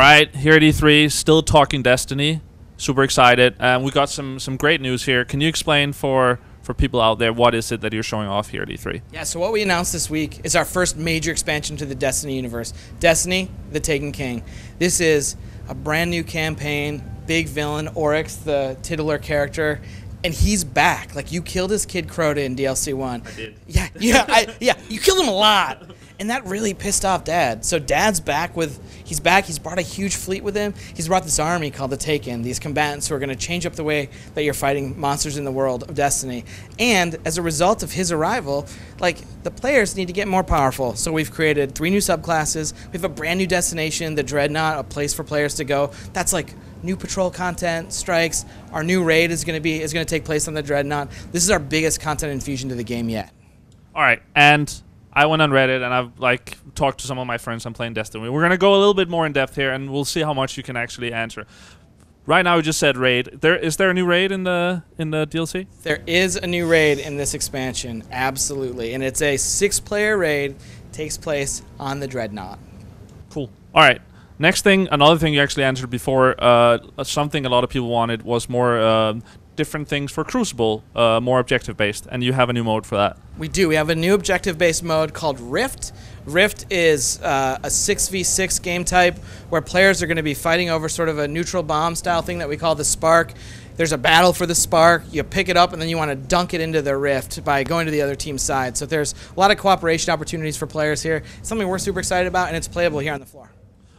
right, here at E3, still talking Destiny. Super excited. We got some great news here. Can you explain for people out there what is it that you're showing off here at E3? Yeah, so what we announced this week is our first major expansion to the Destiny universe. Destiny, the Taken King. This is a brand new campaign, big villain, Oryx, the titular character, and he's back. Like, you killed his kid Crota in DLC 1. I did. Yeah, you killed him a lot. And that really pissed off Dad. So Dad's back he's back. He's brought a huge fleet with him. He's brought this army called the Taken, these combatants who are going to change up the way that you're fighting monsters in the world of Destiny. And as a result of his arrival, like, the players need to get more powerful. So we've created 3 new subclasses. We have a brand new destination, the Dreadnought, a place for players to go. That's like new patrol content, strikes. Our new raid is going to take place on the Dreadnought. This is our biggest content infusion to the game yet. All right, and I went on Reddit and I've talked to some of my friends I'm playing Destiny. We're gonna go a little bit more in depth here, and we'll see how much you can actually answer. Right now, we just said raid. Is there a new raid in the DLC? There is a new raid in this expansion, absolutely, and it's a 6-player raid. Takes place on the Dreadnought. Cool. All right. Next thing, another thing you actually answered before. Something a lot of people wanted was more different things for Crucible, more objective-based, and you have a new mode for that. We do. We have a new objective-based mode called Rift. Rift is a 6v6 game type where players are going to be fighting over sort of a neutral bomb style thing that we call the Spark. There's a battle for the Spark. You pick it up, and then you want to dunk it into the Rift by going to the other team's side. So there's a lot of cooperation opportunities for players here. It's something we're super excited about, and it's playable here on the floor.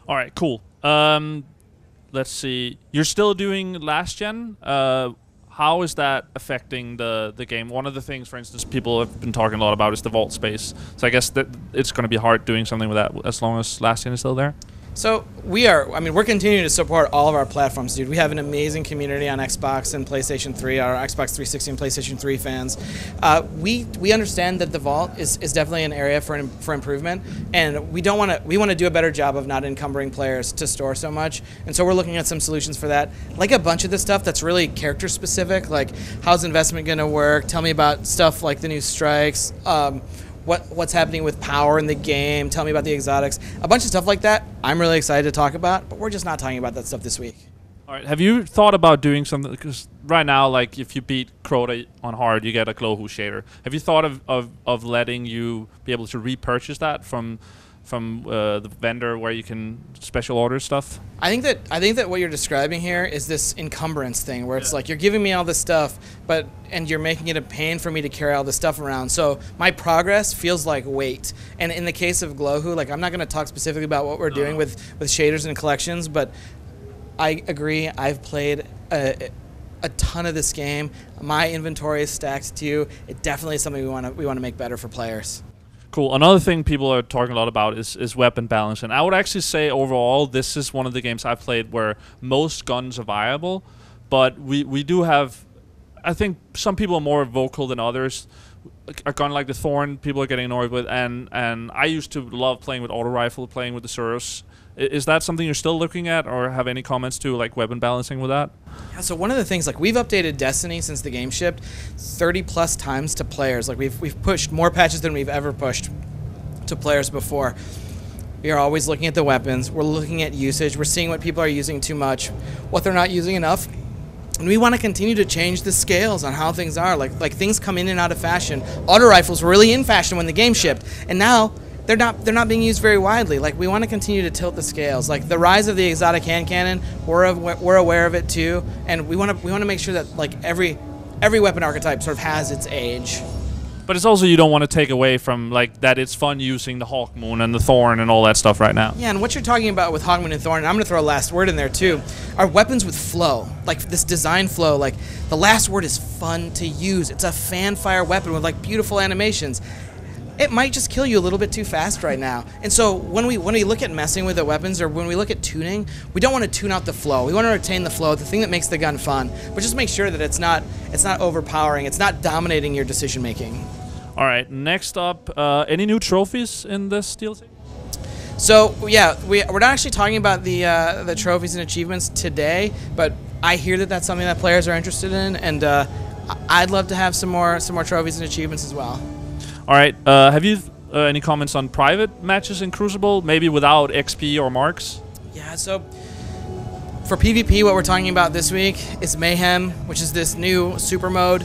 All right, cool. Let's see. You're still doing last gen. How is that affecting the game? One of the things, for instance, people have been talking a lot about is the vault space. So I guess that it's going to be hard doing something with that as long as last gen is still there. So we're continuing to support all of our platforms, dude. We have an amazing community on Xbox and PlayStation 3, our Xbox 360 and PlayStation 3 fans. We understand that the Vault is definitely an area for improvement, and we want to do a better job of not encumbering players to store so much. And so we're looking at some solutions for that, like a bunch of the stuff that's really character specific, like how's investment going to work? Tell me about stuff like the new strikes. What's happening with power in the game, tell me about the exotics, a bunch of stuff like that I'm really excited to talk about, but we're just not talking about that stuff this week. All right, have you thought about doing something, because right now, like, if you beat Crota on hard, you get a Glowhu shader. Have you thought of letting you be able to repurchase that from the vendor where you can special order stuff? I think that what you're describing here is this encumbrance thing where it's like you're giving me all this stuff, and you're making it a pain for me to carry all this stuff around. So my progress feels like weight. And in the case of Glowhu, like, I'm not going to talk specifically about what we're doing with shaders and collections, but I agree. I've played a ton of this game. My inventory is stacked too. It definitely is something we want to make better for players. Cool. Another thing people are talking a lot about is weapon balance, and I would actually say overall this is one of the games I've played where most guns are viable, but we do have, I think some people are more vocal than others. A gun like the Thorn, people are getting annoyed with, and I used to love playing with auto rifle, playing with the Surus. Is that something you're still looking at, or have any comments to, like, weapon balancing with that? Yeah, so one of the things, like, we've updated Destiny since the game shipped 30+ times to players. Like, we've pushed more patches than we've ever pushed to players before. We are always looking at the weapons. We're looking at usage. We're seeing what people are using too much, what they're not using enough. And we want to continue to change the scales on how things are. Like things come in and out of fashion. Auto rifles were really in fashion when the game shipped, and now they're not being used very widely. Like, we want to continue to tilt the scales. Like, the rise of the exotic hand cannon, we're aware of it too, and we want to make sure that, like, every weapon archetype sort of has its age. But it's also, you don't want to take away from, like, that it's fun using the Hawkmoon and the Thorn and all that stuff right now. Yeah, and what you're talking about with Hawkmoon and Thorn, and I'm going to throw a last word in there too, are weapons with flow. Like, this design flow. Like, the last word is fun to use. It's a fan-fire weapon with, like, beautiful animations. It might just kill you a little bit too fast right now. And so when we look at messing with the weapons, or when we look at tuning, we don't want to tune out the flow. We want to retain the flow, the thing that makes the gun fun, but just make sure that it's not overpowering, it's not dominating your decision making. All right, next up, any new trophies in this DLC? So yeah, we're not actually talking about the trophies and achievements today, but I hear that that's something that players are interested in, and I'd love to have some more trophies and achievements as well. All right, have you any comments on private matches in Crucible, maybe without XP or marks? Yeah, so for PvP, what we're talking about this week is Mayhem, which is this new super mode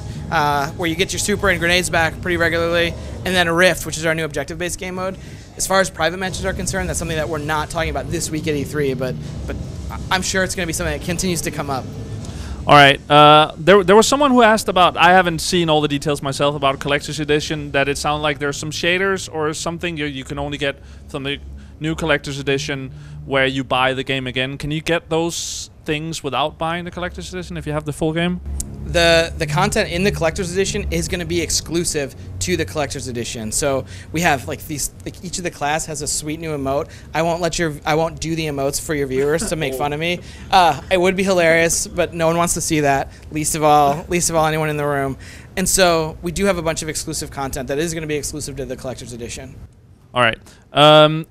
where you get your super and grenades back pretty regularly, and then Rift, which is our new objective-based game mode. As far as private matches are concerned, that's something that we're not talking about this week at E3, but I'm sure it's going to be something that continues to come up. All right. There was someone who asked about, I haven't seen all the details myself about Collector's Edition, that it sounded like there's some shaders or something you can only get from the new Collector's Edition where you buy the game again. Can you get those things without buying the Collector's Edition if you have the full game? The content in the Collector's Edition is going to be exclusive to the Collector's Edition. So we have like these, like each of the class has a sweet new emote. I won't do the emotes for your viewers to make fun of me. It would be hilarious, but no one wants to see that. Least of all anyone in the room. And so we do have a bunch of exclusive content that is going to be exclusive to the Collector's Edition. All right.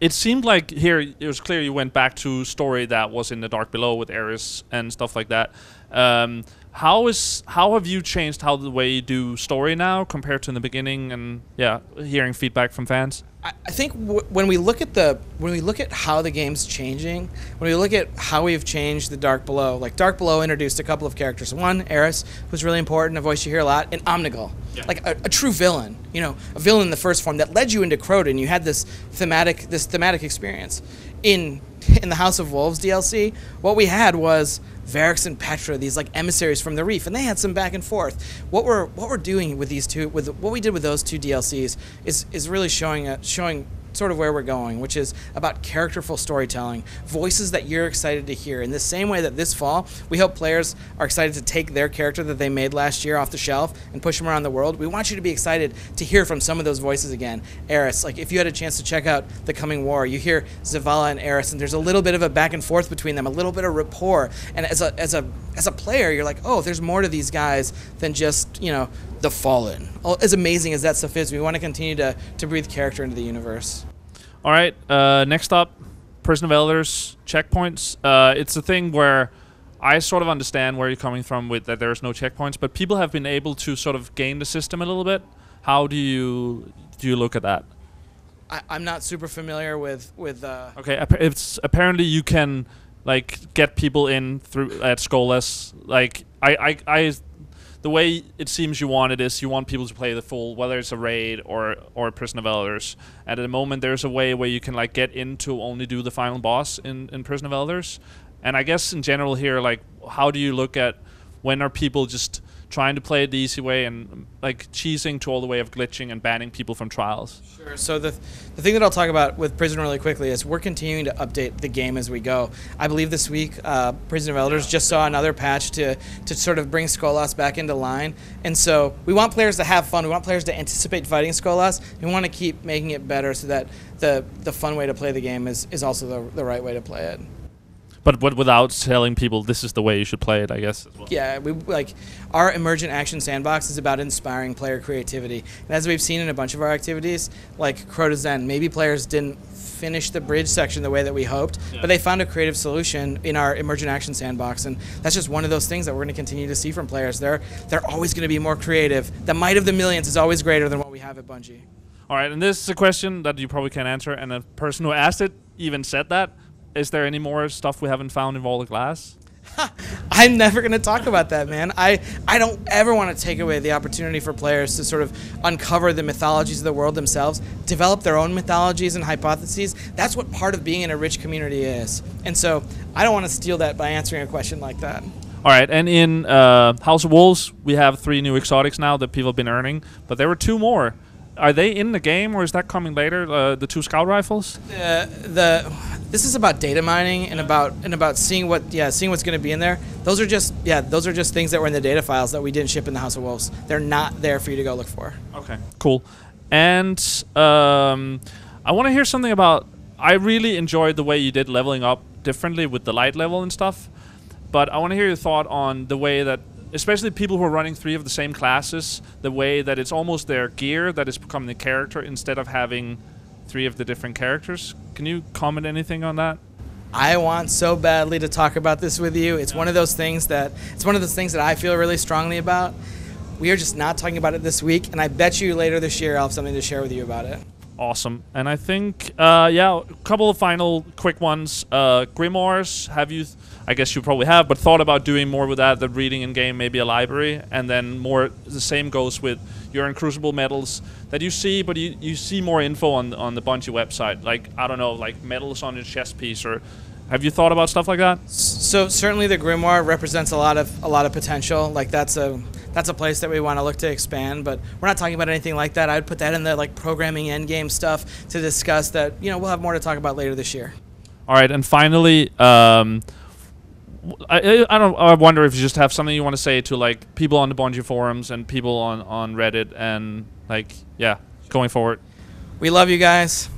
It seemed like here it was clear you went back to story that was in the Dark Below with Eris and stuff like that. How have you changed the way you do story now compared to in the beginning? And yeah, hearing feedback from fans. I think when we look at how the game's changing, when we look at how we've changed the Dark Below, like Dark Below introduced a couple of characters. One, Eris, who's really important, a voice you hear a lot, and Omnigul, like a true villain, you know, a villain in the first form that led you into Croton. You had this thematic experience. In the House of Wolves DLC, what we had was Varix and Petra, these like emissaries from the Reef, and they had some back and forth. What we're doing with these two, with what we did with those two DLCs, is really showing sort of where we're going, which is about characterful storytelling, voices that you're excited to hear. In the same way that this fall, we hope players are excited to take their character that they made last year off the shelf and push them around the world. We want you to be excited to hear from some of those voices again. Eris, like if you had a chance to check out The Coming War, you hear Zavala and Eris, and there's a little bit of a back and forth between them, a little bit of rapport. And as a player, you're like, oh, there's more to these guys than just, you know, the Fallen. As amazing as that stuff is, we want to continue to breathe character into the universe. All right, next up, Prison of Elders, checkpoints. It's a thing where I sort of understand where you're coming from with that there's no checkpoints, but people have been able to sort of game the system a little bit. How do you look at that? I'm not super familiar with Okay, it's apparently you can like get people in through at Skolas. Like the way it seems you want it is you want people to play the full, whether it's a raid or Prison of Elders. At the moment, there's a way where you can like get in to only do the final boss in Prison of Elders. And I guess in general here, like, how do you look at when are people just trying to play it the easy way and like cheesing to all the way of glitching and banning people from trials? Sure. So the thing that I'll talk about with Prison really quickly is we're continuing to update the game as we go. I believe this week Prison of Elders just saw another patch to sort of bring Skolas back into line. And so we want players to have fun. We want players to anticipate fighting Skolas. We want to keep making it better so that the fun way to play the game is also the right way to play it. But without telling people this is the way you should play it, I guess. As well. Yeah, our emergent action sandbox is about inspiring player creativity. And as we've seen in a bunch of our activities, like Crota's End, maybe players didn't finish the bridge section the way that we hoped, but they found a creative solution in our emergent action sandbox. And that's just one of those things that we're going to continue to see from players. They're always going to be more creative. The might of the millions is always greater than what we have at Bungie. All right, and this is a question that you probably can't answer, and the person who asked it even said that. Is there any more stuff we haven't found in Vault of Glass? I'm never going to talk about that, man. I don't ever want to take away the opportunity for players to sort of uncover the mythologies of the world themselves, develop their own mythologies and hypotheses. That's what part of being in a rich community is. And so I don't want to steal that by answering a question like that. All right, and in House of Wolves, we have 3 new exotics now that people have been earning, but there were 2 more. Are they in the game, or is that coming later? The 2 scout rifles? This is about data mining and about seeing what's going to be in there. Those are just things that were in the data files that we didn't ship in the House of Wolves. They're not there for you to go look for. Okay, cool. And I want to hear something about. I really enjoyed the way you did leveling up differently with the light level and stuff. But I want to hear your thought on the way that, especially people who are running 3 of the same classes, the way that it's almost their gear that is becoming the character instead of having 3 of the different characters. Can you comment anything on that? I want so badly to talk about this with you. It's one of those things that I feel really strongly about. We are just not talking about it this week, and I bet you later this year I'll have something to share with you about it. Awesome. And I think, yeah, a couple of final quick ones. Grimoires, have you, I guess you probably have, but thought about doing more with that, the reading in game, maybe a library, and then more, the same goes with your Crucible medals that you see, but you see more info on the Bungie website, like, I don't know, like medals on your chest piece, or have you thought about stuff like that? So certainly the Grimoire represents a lot of potential. Like that's a place that we want to look to expand, but we're not talking about anything like that. I would put that in the like programming endgame stuff to discuss that, you know, we'll have more to talk about later this year. All right, and finally, I wonder if you just have something you want to say to like people on the Bungie forums and people on Reddit and like, yeah, going forward. We love you guys.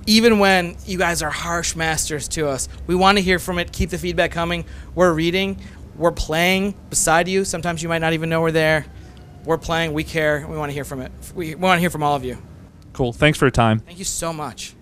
Even when you guys are harsh masters to us, we want to hear from it. Keep the feedback coming. We're reading. We're playing beside you. Sometimes you might not even know we're there. We're playing. We care. We want to hear from it. We want to hear from all of you. Cool. Thanks for your time. Thank you so much.